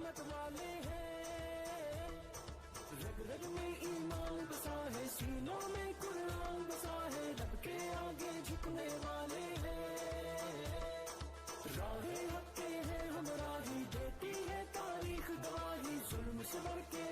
रहमत वाले हैं। रग रग में ईमान बसा है, सीनों में कुरान बसा है, रब के आगे झुकने वाले हैं। राहे हक के हैं हम राही, देती है तारीख गवाही, जुल्म से बढ़ के